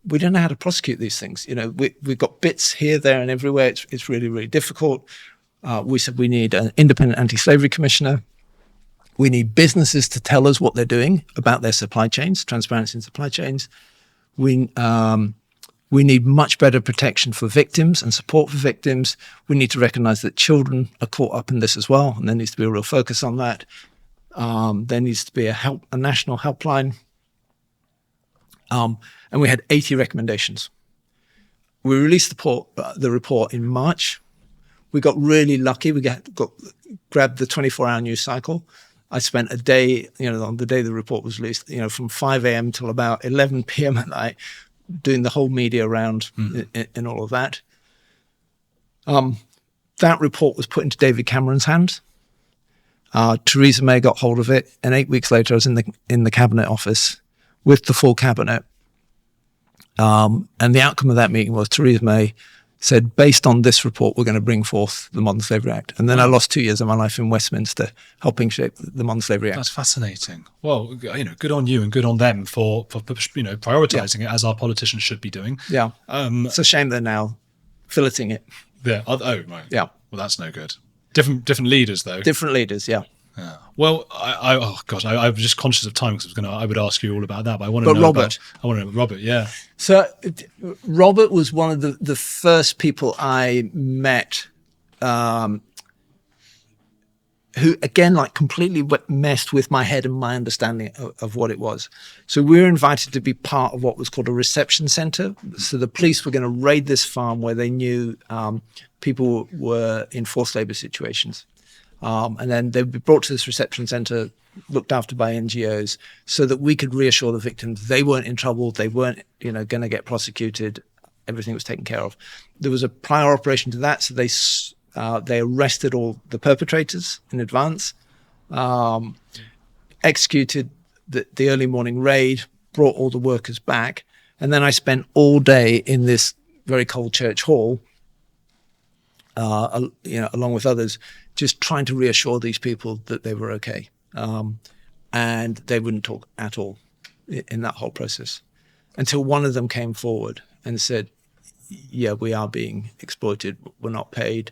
we don't know how to prosecute these things. We've got bits here, there, and everywhere. It's really, really difficult. We said we need an independent anti-slavery commissioner. We need businesses to tell us what they're doing about their supply chains, transparency in supply chains. We need much better protection for victims and support for victims. We need to recognize that children are caught up in this as well, and there needs to be a real focus on that. There needs to be a national helpline. And we had 80 recommendations. We released the report in March. We got really lucky. We grabbed the 24-hour news cycle. I spent a day, on the day the report was released, from 5 a.m. till about 11 p.m. at night, doing the whole media round in all of that. That report was put into David Cameron's hands. Theresa May got hold of it, and 8 weeks later, I was in the cabinet office with the full cabinet. And the outcome of that meeting was Theresa May said, based on this report, we're going to bring forth the Modern Slavery Act. And then I lost 2 years of my life in Westminster helping shape the Modern Slavery Act. That's fascinating. Well, good on you and good on them for prioritizing it, as our politicians should be doing. Yeah. It's a shame they're now filleting it. Yeah. Oh, right. Yeah. Well, that's no good. Different leaders, though. Different leaders, yeah. Yeah. Well, I was just conscious of time because I would ask you all about that, but I want to know Robert. I want to know Robert. Yeah. So Robert was one of the first people I met, who again, like, completely messed with my head and my understanding of what it was. So we were invited to be part of what was called a reception center. So the police were going to raid this farm where they knew people were in forced labor situations. And then they'd be brought to this reception center, looked after by NGOs, so that we could reassure the victims they weren't in trouble, they weren't, going to get prosecuted, everything was taken care of. There was a prior operation to that, so they arrested all the perpetrators in advance, executed the early morning raid, brought all the workers back, and then I spent all day in this very cold church hall, along with others, just trying to reassure these people that they were okay. and they wouldn't talk at all in that whole process until one of them came forward and said, yeah, we are being exploited. We're not paid,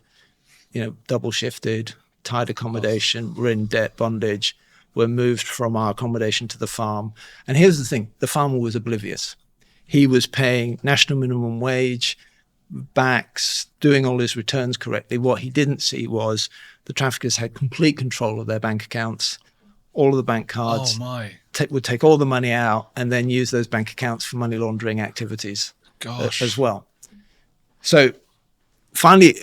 double shifted, tied accommodation. We're in debt bondage. We're moved from our accommodation to the farm. And here's the thing, the farmer was oblivious. He was paying national minimum wage, backs, doing all his returns correctly. What he didn't see was the traffickers had complete control of their bank accounts, all of the bank cards. Oh my. Would take all the money out and then use those bank accounts for money laundering activities as well. So finally,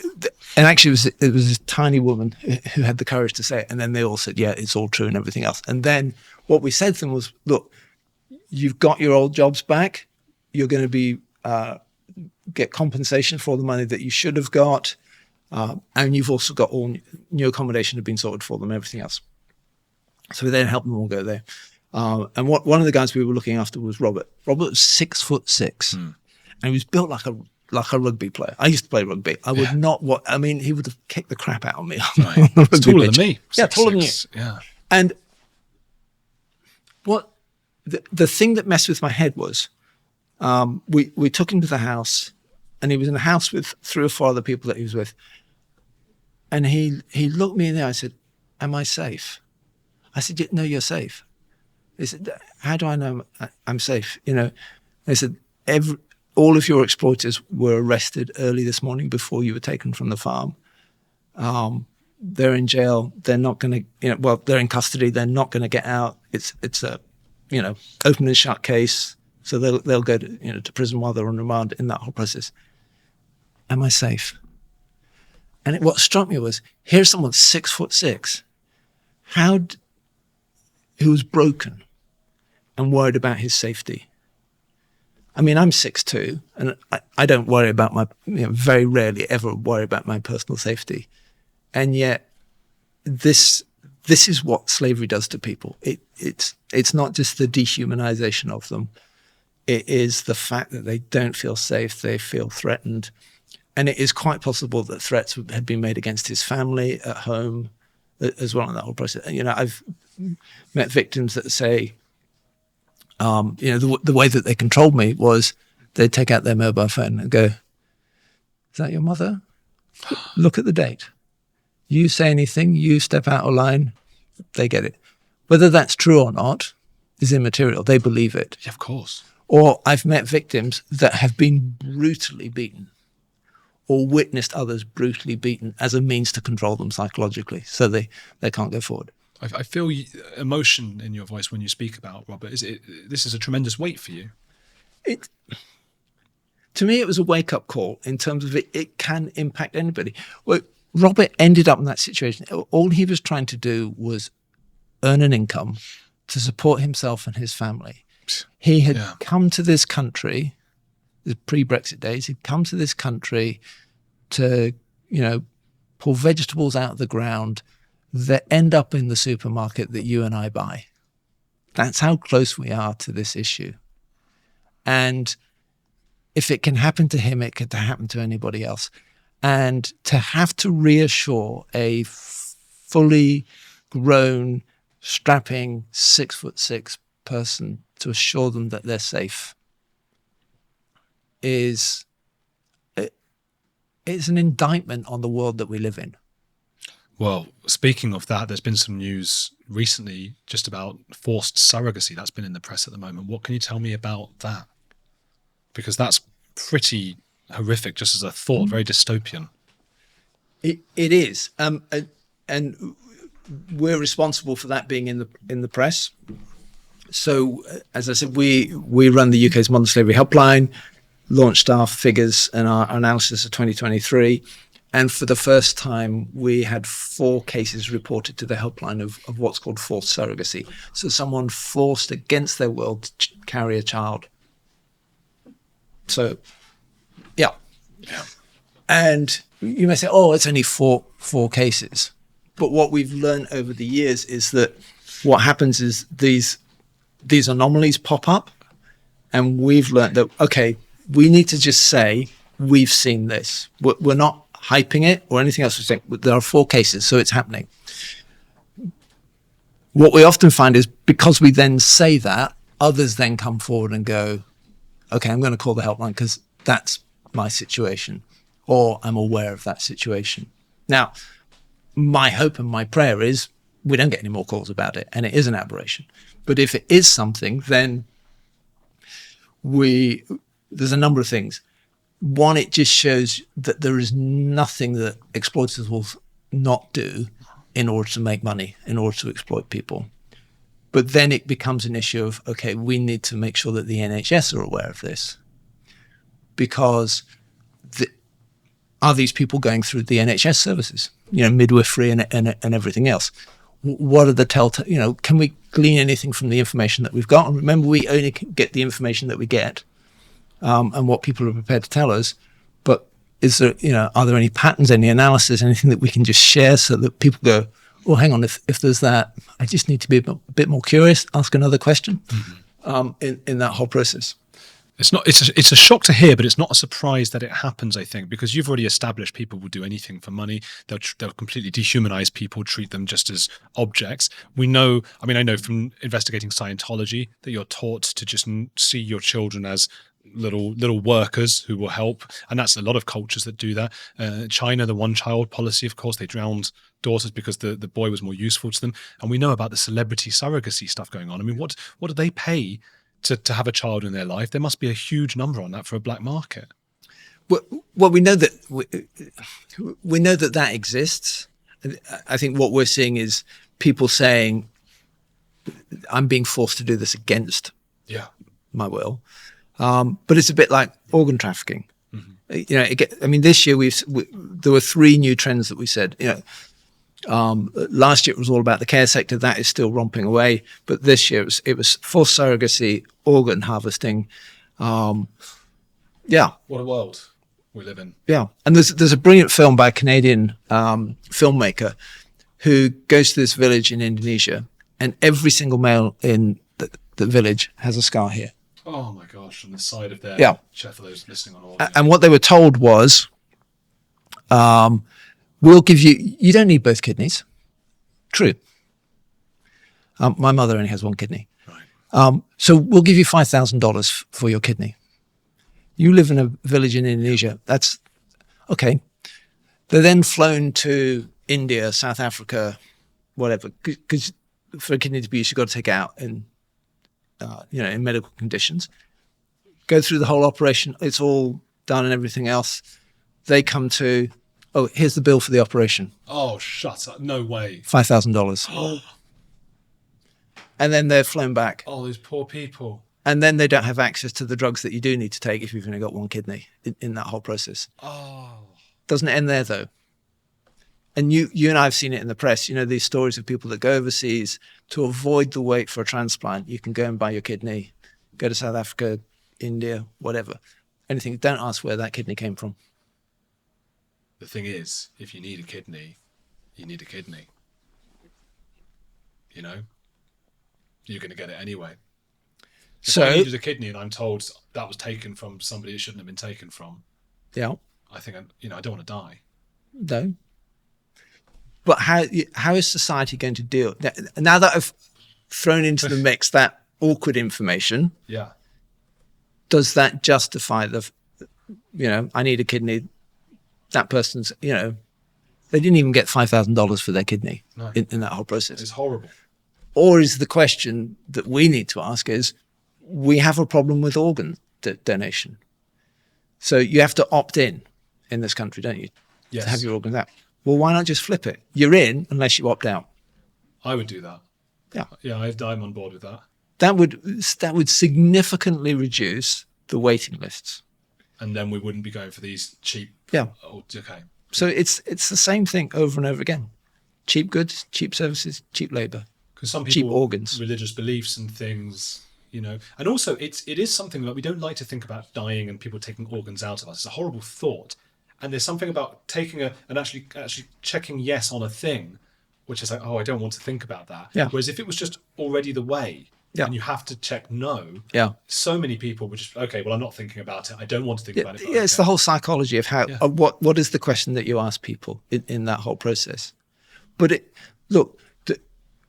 and actually it was this tiny woman who had the courage to say it. And then they all said, yeah, it's all true and everything else. And then what we said to them was, look, you've got your old jobs back. You're going to be get compensation for all the money that you should have got. And you've also got all new accommodation had been sorted for them, everything else. So we then helped them all go there. And one of the guys we were looking after was Robert. Robert was 6'6", and he was built like a rugby player. I used to play rugby. I would not. He would have kicked the crap out of me. Right. He's taller than me. Yeah, taller than you. Yeah. And what the thing that messed with my head was, we took him to the house, and he was in a house with 3 or 4 other people that he was with. And he looked me in the eye. I said, "Am I safe?" I said, "No, you're safe." He said, "How do I know I'm safe?" They said, all of your exploiters were arrested early this morning before you were taken from the farm. They're in jail. They're not going to, they're in custody. They're not going to get out. It's a, open and shut case. So they'll go to prison while they're on remand in that whole process. Am I safe? And what struck me was, here's someone 6'6", who was broken and worried about his safety. I'm 6'2", and I don't worry about very rarely ever worry about my personal safety. And yet this is what slavery does to people. It's not just the dehumanization of them. It is the fact that they don't feel safe, they feel threatened. And it is quite possible that threats had been made against his family at home as well in that whole process. I've met victims that say, the way that they controlled me was they'd take out their mobile phone and go, "Is that your mother? Look at the date. You say anything, you step out of line, they get it." Whether that's true or not is immaterial. They believe it. Yeah, of course. Or I've met victims that have been brutally beaten or witnessed others brutally beaten as a means to control them psychologically, so they can't go forward. I feel emotion in your voice when you speak about Robert. This is a tremendous weight for you? To me, it was a wake-up call in terms of it can impact anybody. Well, Robert ended up in that situation. All he was trying to do was earn an income to support himself and his family. He had come to this country, the pre-Brexit days, he'd come to this country to, pull vegetables out of the ground that end up in the supermarket that you and I buy. That's how close we are to this issue. And if it can happen to him, it could happen to anybody else. And to have to reassure a fully grown, strapping 6'6" person to assure them that they're safe is an indictment on the world that we live in. Well, speaking of that, there's been some news recently just about forced surrogacy that's been in the press at the moment. What can you tell me about that? Because that's pretty horrific, just as a thought, very dystopian. It is, and we're responsible for that being in the press. So, as I said, we run the UK's modern slavery helpline, launched our figures and our analysis of 2023. And for the first time, we had 4 cases reported to the helpline of what's called forced surrogacy. So someone forced against their will to carry a child. So, yeah. And you may say, oh, it's only four cases. But what we've learned over the years is that what happens is these anomalies pop up. And we've learned that, okay, we need to just say, we've seen this. We're not hyping it or anything else. We're saying there are 4 cases, so it's happening. What we often find is because we then say that, others then come forward and go, okay, I'm going to call the helpline because that's my situation, or I'm aware of that situation. Now, my hope and my prayer is we don't get any more calls about it and it is an aberration. But if it is something, then there's a number of things. One, it just shows that there is nothing that exploiters will not do in order to make money, in order to exploit people. But then it becomes an issue of, okay, we need to make sure that the NHS are aware of this. Because are these people going through the NHS services? Midwifery and everything else. What are the telltale, can we glean anything from the information that we've got? And remember, we only get the information that we get and what people are prepared to tell us. But is there, are there any patterns, any analysis, anything that we can just share so that people go, oh, hang on, if there's that, I just need to be a bit more curious, ask another question in that whole process. It's a shock to hear, but it's not a surprise that it happens, I think, because you've already established people will do anything for money. They'll completely dehumanize people, treat them just as objects. I know from investigating Scientology that you're taught to just see your children as little workers who will help. And that's a lot of cultures that do that. China, the one child policy, of course, they drowned daughters because the boy was more useful to them. And we know about the celebrity surrogacy stuff going on. I mean, what do they pay to have a child in their life? There must be a huge number on that for a black market. Well, we know that we know that exists. I think what we're seeing is people saying, "I'm being forced to do this against my will," but it's a bit like organ trafficking. Mm-hmm. This year there were 3 new trends that we said. Last year it was all about the care sector. That is still romping away. But this year it was forced surrogacy, organ harvesting. What a world we live in. Yeah. And there's a brilliant film by a Canadian filmmaker who goes to this village in Indonesia, and every single male in the village has a scar here. Oh my gosh, on the side of their chest, for those listening on audio. And what they were told was, we'll give you don't need both kidneys. True. My mother only has 1 kidney. Right. So we'll give you $5,000 for your kidney. You live in a village in Indonesia. That's okay. They're then flown to India, South Africa, whatever, because for a kidney to be used, you've got to take it out in medical conditions. Go through the whole operation. It's all done and everything else. They come to, oh, here's the bill for the operation. Oh, shut up. No way. $5,000. And then they're flown back. Oh, those poor people. And then they don't have access to the drugs that you do need to take if you've only got 1 kidney in that whole process. Oh. Doesn't end there, though. And you and I have seen it in the press, these stories of people that go overseas to avoid the wait for a transplant. You can go and buy your kidney, go to South Africa, India, whatever. Anything. Don't ask where that kidney came from. The thing is, if you need a kidney, you need a kidney. You're going to get it anyway. If I needed a kidney and I'm told that was taken from somebody it shouldn't have been taken from, I think I don't want to die. No. But how is society going to deal now that I've thrown into the mix that awkward information? Yeah. Does that justify I need a kidney? That person's, they didn't even get $5,000 for their kidney in that whole process. It's horrible. Or is the question that we need to ask is, we have a problem with organ donation. So you have to opt in this country, don't you? Yes. To have your organs out. Well, why not just flip it? You're in unless you opt out. I would do that. Yeah. Yeah, I'm on board with that. That would significantly reduce the waiting lists. And then we wouldn't be going for these cheap. Yeah. Oh, okay. So it's the same thing over and over again. Cheap goods, cheap services, cheap labor. Because some people, cheap organs, religious beliefs and things, and also it is something that we don't like to think about dying and people taking organs out of us. It's a horrible thought. And there's something about taking and actually checking yes on a thing, which is like, oh, I don't want to think about that. Yeah. Whereas if it was just already the way, and you have to check no. Yeah. So many people would just, okay, well, I'm not thinking about it. I don't want to think about it. Yeah, it's the whole psychology of how what is the question that you ask people in that whole process. But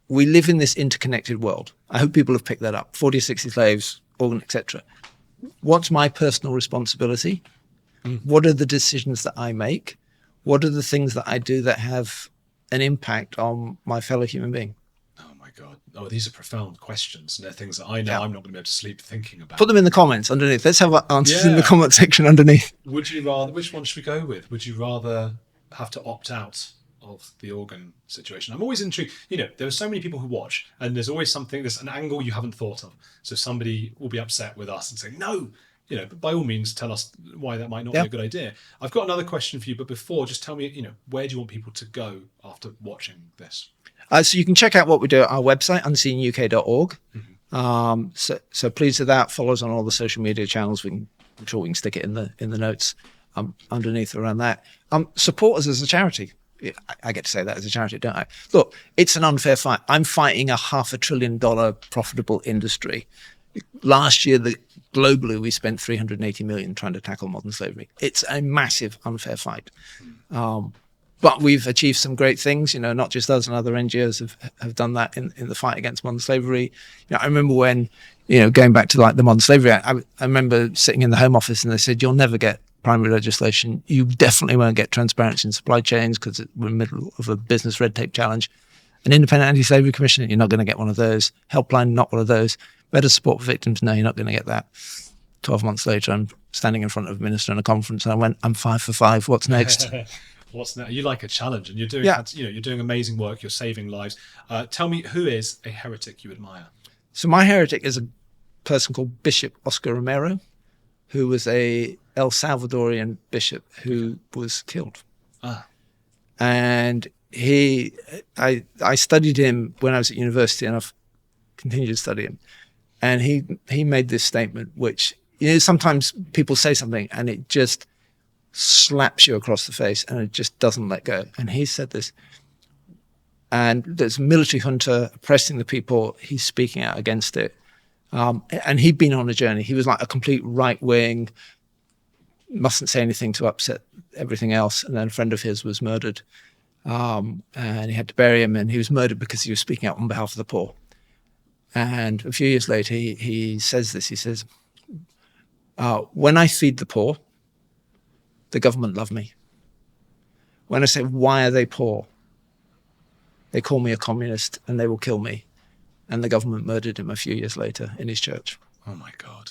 we live in this interconnected world. I hope people have picked that up. 40 or 60 slaves, organ, etc. What's my personal responsibility? What are the decisions that I make? What are the things that I do that have an impact on my fellow human being? Oh my God. Oh, these are profound questions. And they're things that I know I'm not going to be able to sleep thinking about. Put them in the comments underneath. Let's have answers in the comment section underneath. Would you rather, which one should we go with? Would you rather have to opt out of the organ situation? I'm always intrigued. There are so many people who watch, and there's always there's an angle you haven't thought of. So somebody will be upset with us and say, no, but by all means, tell us why that might not be a good idea. I've got another question for you, but before, just tell me, where do you want people to go after watching this? So you can check out what we do at our website, unseenuk.org. So please do that. Follow us on all the social media channels. I'm sure we can stick it in the notes underneath around that. Support us as a charity. I get to say that as a charity, don't I? Look, it's an unfair fight. I'm fighting a $500 billion profitable industry. Last year, globally, we spent $380 million trying to tackle modern slavery. It's a massive, unfair fight. But we've achieved some great things, not just us, and other NGOs have done that in the fight against modern slavery. I remember when, going back to like the Modern Slavery Act, I remember sitting in the Home Office and they said, you'll never get primary legislation. You definitely won't get transparency in supply chains because we're in the middle of a business red tape challenge. An independent anti-slavery commission, you're not going to get one of those. Helpline, not one of those. Better support for victims, no, you're not going to get that. 12 months later, I'm standing in front of a minister in a conference and I went, I'm 5 for 5. What's next? What's next? You like a challenge, and you're doing, you're doing amazing work. You're saving lives. Tell me, who is a heretic you admire? So my heretic is a person called Bishop Oscar Romero, who was a El Salvadorian bishop who was killed. And I studied him when I was at university, and I've continued to study him. And he made this statement, which, sometimes people say something and it just slaps you across the face and it just doesn't let go. And he said this, and there's a military junta oppressing the people. He's speaking out against it. And he'd been on a journey. He was like a complete right wing, mustn't say anything to upset everything else. And then a friend of his was murdered, and he had to bury him. And he was murdered because he was speaking out on behalf of the poor. And a few years later, he says this. He says, when I feed the poor, the government love me. When I say, why are they poor? They call me a communist and they will kill me. And the government murdered him a few years later in his church. Oh my God.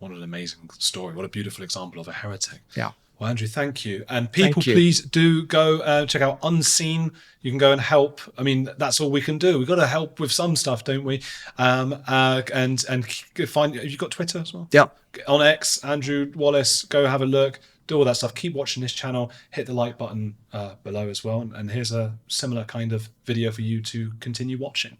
What an amazing story. What a beautiful example of a heretic. Yeah. Well, Andrew, thank you. And people, please do go check out Unseen. You can go and help. I mean, that's all we can do. We've got to help with some stuff, don't we? And find. Have you got Twitter as well? Yeah. On X, Andrew Wallis. Go have a look. Do all that stuff. Keep watching this channel. Hit the like button below as well. And here's a similar kind of video for you to continue watching.